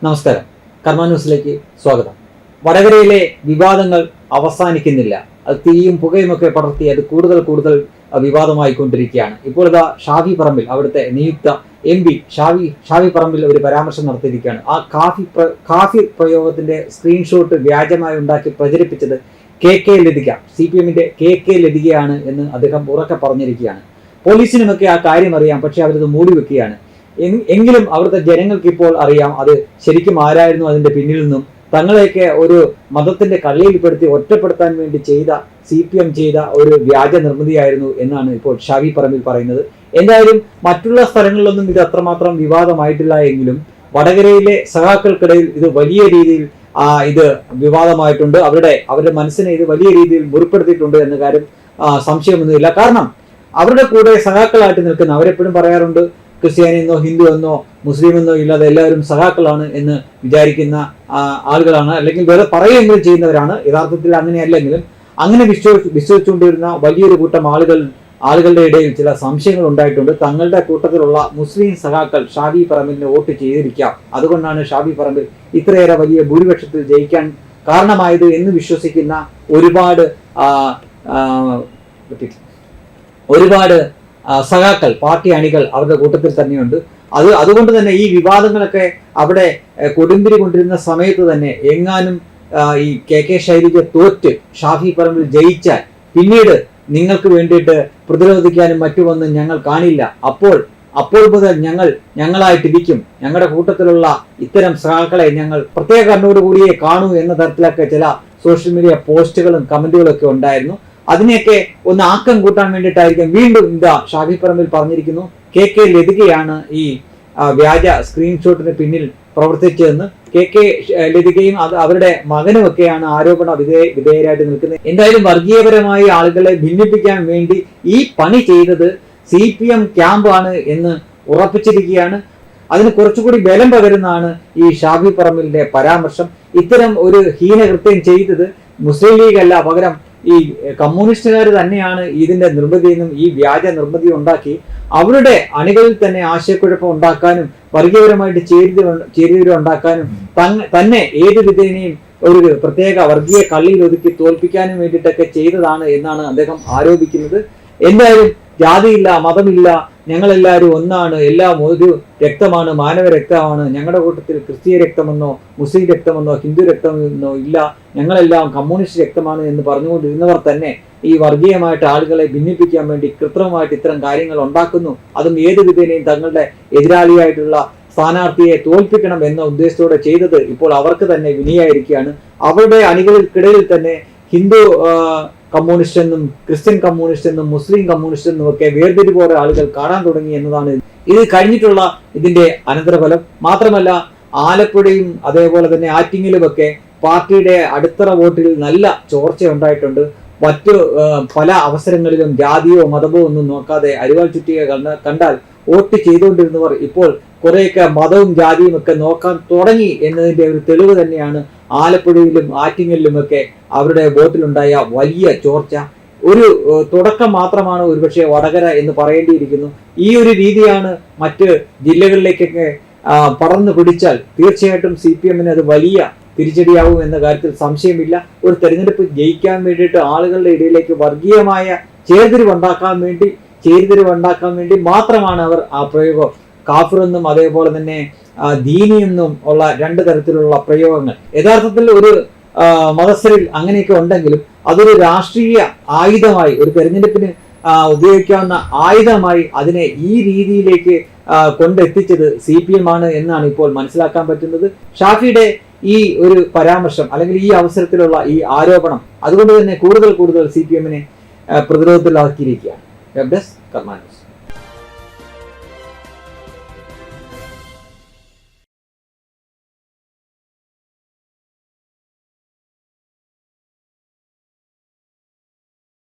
നമസ്കാരം, കർമ്മ ന്യൂസിലേക്ക് സ്വാഗതം. വടകരയിലെ വിവാദങ്ങൾ അവസാനിക്കുന്നില്ല. അത് തീയും പുകയുമൊക്കെ പടർത്തി അത് കൂടുതൽ വിവാദമായിക്കൊണ്ടിരിക്കുകയാണ്. ഇപ്പോൾ ഇതാ ഷാഫി പറമ്പിൽ, അവിടുത്തെ നിയുക്ത MP ഷാഫി പറമ്പിൽ ഒരു പരാമർശം നടത്തിയിരിക്കുകയാണ്. ആ കാഫി പ്രയോഗത്തിന്റെ സ്ക്രീൻഷോട്ട് വ്യാജമായി ഉണ്ടാക്കി പ്രചരിപ്പിച്ചത് KK ലതിക, CPMന്റെ KK ലതികയാണ് എന്ന് അദ്ദേഹം ഉറക്കെ പറഞ്ഞിരിക്കുകയാണ്. പോലീസിനുമൊക്കെ ആ കാര്യം അറിയാം, പക്ഷെ അവരത് മൂടിവെക്കുകയാണ്. എങ്കിലും അവിടുത്തെ ജനങ്ങൾക്ക് ഇപ്പോൾ അറിയാം അത് ശരിക്കും ആരായിരുന്നു അതിന്റെ പിന്നിൽ നിന്നും. തങ്ങളെയൊക്കെ ഒരു മതത്തിന്റെ കള്ളിയിൽപ്പെടുത്തി ഒറ്റപ്പെടുത്താൻ വേണ്ടി CPM ചെയ്ത ഒരു വ്യാജ നിർമ്മിതിയായിരുന്നു എന്നാണ് ഇപ്പോൾ ഷാഫി പറമ്പിൽ പറയുന്നത്. എന്തായാലും മറ്റുള്ള സ്ഥലങ്ങളിലൊന്നും ഇത് അത്രമാത്രം വിവാദമായിട്ടില്ല എങ്കിലും വടകരയിലെ സഖാക്കൾക്കിടയിൽ ഇത് വലിയ രീതിയിൽ ഇത് വിവാദമായിട്ടുണ്ട്. അവരുടെ മനസ്സിനെ ഇത് വലിയ രീതിയിൽ മുറിപ്പെടുത്തിയിട്ടുണ്ട് എന്ന കാര്യം സംശയമൊന്നുമില്ല. കാരണം അവരുടെ കൂടെ സഖാക്കളായിട്ട് നിൽക്കുന്ന, അവരെപ്പോഴും പറയാറുണ്ട് ക്രിസ്ത്യാനിയെന്നോ ഹിന്ദു എന്നോ മുസ്ലിം എന്നോ ഇല്ലാതെ എല്ലാവരും സഖാക്കളാണ് എന്ന് വിചാരിക്കുന്ന ആളുകളാണ്, അല്ലെങ്കിൽ വേറെ പറയുകയെങ്കിലും ചെയ്യുന്നവരാണ്. യഥാർത്ഥത്തിൽ അങ്ങനെയല്ലെങ്കിലും അങ്ങനെ വിശ്വസിച്ചുകൊണ്ടിരുന്ന വലിയൊരു കൂട്ടം ആളുകളുടെ ഇടയിൽ ചില സംശയങ്ങൾ ഉണ്ടായിട്ടുണ്ട്. തങ്ങളുടെ കൂട്ടത്തിലുള്ള മുസ്ലിം സഖാക്കൾ ഷാഫി പറമ്പിലിന് വോട്ട് ചെയ്തിരിക്കാം, അതുകൊണ്ടാണ് ഷാഫി പറമ്പിൽ ഇത്രയേറെ വലിയ ഭൂരിപക്ഷത്തിൽ ജയിക്കാൻ കാരണമായത് എന്ന് വിശ്വസിക്കുന്ന ഒരുപാട് സഖാക്കൾ, പാർട്ടി അണികൾ അവരുടെ കൂട്ടത്തിൽ തന്നെയുണ്ട്. അതുകൊണ്ട് തന്നെ ഈ വിവാദങ്ങളൊക്കെ അവിടെ കൊടുമ്പിരി കൊണ്ടിരുന്ന സമയത്ത് തന്നെ എങ്ങാനും ഈ KK ശൈലജ തോറ്റ് ഷാഫി പറമ്പിൽ ജയിച്ചാൽ പിന്നീട് നിങ്ങൾക്ക് വേണ്ടിയിട്ട് പ്രതിരോധിക്കാനും മറ്റുമൊന്നും ഞങ്ങൾ കാണില്ല, അപ്പോൾ മുതൽ ഞങ്ങളായിട്ടിരിക്കും, ഞങ്ങളുടെ കൂട്ടത്തിലുള്ള ഇത്തരം സഖാക്കളെ ഞങ്ങൾ പ്രത്യേക കണ്ണോടുകൂടിയേ കാണൂ എന്ന തരത്തിലൊക്കെ ചില സോഷ്യൽ മീഡിയ പോസ്റ്റുകളും കമന്റുകളും ഒക്കെ ഉണ്ടായിരുന്നു. അതിനെയൊക്കെ ഒന്ന് ആക്കം കൂട്ടാൻ വേണ്ടിയിട്ടായിരിക്കും വീണ്ടും ഷാഫി പറമ്പിൽ പറഞ്ഞിരിക്കുന്നു KK ലതികയാണ് ഈ വ്യാജ സ്ക്രീൻഷോട്ടിന് പിന്നിൽ പ്രവർത്തിച്ചതെന്ന്. KK ലതികയും അവരുടെ മകനുമൊക്കെയാണ് ആരോപണ വിധേയരായിട്ട് നിൽക്കുന്നത്. എന്തായാലും വർഗീയപരമായി ആളുകളെ ഭിന്നിപ്പിക്കാൻ വേണ്ടി ഈ പണി ചെയ്തത് CPM ക്യാമ്പാണ് എന്ന് ഉറപ്പിച്ചിരിക്കുകയാണ്. അതിന് കുറച്ചുകൂടി ബലം പകരുന്നതാണ് ഈ ഷാഫി പറമ്പിലിന്റെ പരാമർശം. ഇത്തരം ഒരു ഹീനകൃത്യം ചെയ്തത് മുസ്ലിം ലീഗ് അല്ല, പകരം ഈ കമ്മ്യൂണിസ്റ്റുകാർ തന്നെയാണ് ഇതിന്റെ നിർമ്മിതിയെന്നും ഈ വ്യാജ നിർമ്മിതി ഉണ്ടാക്കി അവരുടെ അണികളിൽ തന്നെ ആശയക്കുഴപ്പം ഉണ്ടാക്കാനും വർഗീയപരമായിട്ട് ചേരിതിരിവ് ഉണ്ടാക്കാനും തന്നെ ഏത് വിധേനയും ഒരു പ്രത്യേക വർഗീയ കള്ളിയിൽ ഒതുക്കി തോൽപ്പിക്കാനും വേണ്ടിയിട്ടൊക്കെ ചെയ്തതാണ് എന്നാണ് അദ്ദേഹം ആരോപിക്കുന്നത്. എന്തായാലും ജാതിയില്ല, മതമില്ല, ഞങ്ങളെല്ലാവരും ഒന്നാണ്, എല്ലാം ഒരു രക്തമാണ്, മാനവ രക്തമാണ്, ഞങ്ങളുടെ കൂട്ടത്തിൽ ക്രിസ്തീയ രക്തമെന്നോ മുസ്ലിം രക്തമെന്നോ ഹിന്ദു രക്തമെന്നോ ഇല്ല, ഞങ്ങളെല്ലാം കമ്മ്യൂണിസ്റ്റ് രക്തമാണ് എന്ന് പറഞ്ഞുകൊണ്ടിരുന്നവർ തന്നെ ഈ വർഗീയമായിട്ട് ആളുകളെ ഭിന്നിപ്പിക്കാൻ വേണ്ടി കൃത്രിമമായിട്ട് ഇത്തരം കാര്യങ്ങൾ ഉണ്ടാക്കുന്നു. അതും ഏത് വിധേനയും തങ്ങളുടെ എതിരാളിയായിട്ടുള്ള സ്ഥാനാർത്ഥിയെ തോൽപ്പിക്കണം എന്ന ഉദ്ദേശത്തോടെ ചെയ്തത് ഇപ്പോൾ അവർക്ക് തന്നെ വിനിയായിരിക്കുകയാണ്. അവരുടെ അണികൾക്കിടയിൽ തന്നെ ഹിന്ദു കമ്മ്യൂണിസ്റ്റ് എന്നും ക്രിസ്ത്യൻ കമ്മ്യൂണിസ്റ്റ് എന്നും മുസ്ലിം കമ്മ്യൂണിസ്റ്റ് എന്നും ഒക്കെ വേർതിരിവോടെ ആളുകൾ കാണാൻ തുടങ്ങി എന്നതാണ് ഇത് കഴിഞ്ഞിട്ടുള്ള ഇതിന്റെ അനന്തരഫലം. മാത്രമല്ല ആലപ്പുഴയും അതേപോലെ തന്നെ ആറ്റിങ്ങലുമൊക്കെ പാർട്ടിയുടെ അടിത്തറ വോട്ടിൽ നല്ല ചോർച്ച ഉണ്ടായിട്ടുണ്ട്. മറ്റു പല അവസരങ്ങളിലും ജാതിയോ മതമോ ഒന്നും നോക്കാതെ അരിവാൾ ചുറ്റിക കണ്ടാൽ വോട്ട് ചെയ്തുകൊണ്ടിരുന്നവർ ഇപ്പോൾ കുറേയൊക്കെ മതവും ജാതിയും ഒക്കെ നോക്കാൻ തുടങ്ങി എന്നതിന്റെ ഒരു തെളിവ് തന്നെയാണ് ആലപ്പുഴയിലും ആറ്റിങ്ങലിലുമൊക്കെ അവരുടെ വോട്ടിലുണ്ടായ വലിയ ചോർച്ച. ഒരു തുടക്കം മാത്രമാണ് ഒരുപക്ഷെ വടകര എന്ന് പറയേണ്ടിയിരിക്കുന്നു. ഈ ഒരു രീതിയാണ് മറ്റ് ജില്ലകളിലേക്കൊക്കെ പടർന്നു പിടിച്ചാൽ തീർച്ചയായിട്ടും CPMന് അത് വലിയ തിരിച്ചടിയാവും എന്ന കാര്യത്തിൽ സംശയമില്ല. ഒരു തെരഞ്ഞെടുപ്പ് ജയിക്കാൻ വേണ്ടിയിട്ട് ആളുകളുടെ ഇടയിലേക്ക് വർഗീയമായ ചേരിതിരിവുണ്ടാക്കാൻ വേണ്ടി മാത്രമാണ് അവർ ആ പ്രയോഗം കാഫിറെന്നും അതേപോലെ തന്നെ ദീനിയെന്നും ഉള്ള രണ്ട് തരത്തിലുള്ള പ്രയോഗങ്ങൾ. യഥാർത്ഥത്തിൽ ഒരു മതസ്ഥരിൽ അങ്ങനെയൊക്കെ ഉണ്ടെങ്കിലും അതൊരു രാഷ്ട്രീയ ആയുധമായി, ഒരു തെരഞ്ഞെടുപ്പിന് ഉപയോഗിക്കാവുന്ന ആയുധമായി അതിനെ ഈ രീതിയിലേക്ക് കൊണ്ടെത്തിച്ചത് CPM ആണ് എന്നാണ് ഇപ്പോൾ മനസ്സിലാക്കാൻ പറ്റുന്നത്. ഷാഫിയുടെ ഈ ഒരു പരാമർശം അല്ലെങ്കിൽ ഈ അവസരത്തിലുള്ള ഈ ആരോപണം അതുകൊണ്ട് തന്നെ കൂടുതൽ CPMനെ പ്രതിരോധത്തിലാക്കിയിരിക്കുകയാണ്. വെബ് ഡെസ്ക് കർമ്മ ന്യൂസ്.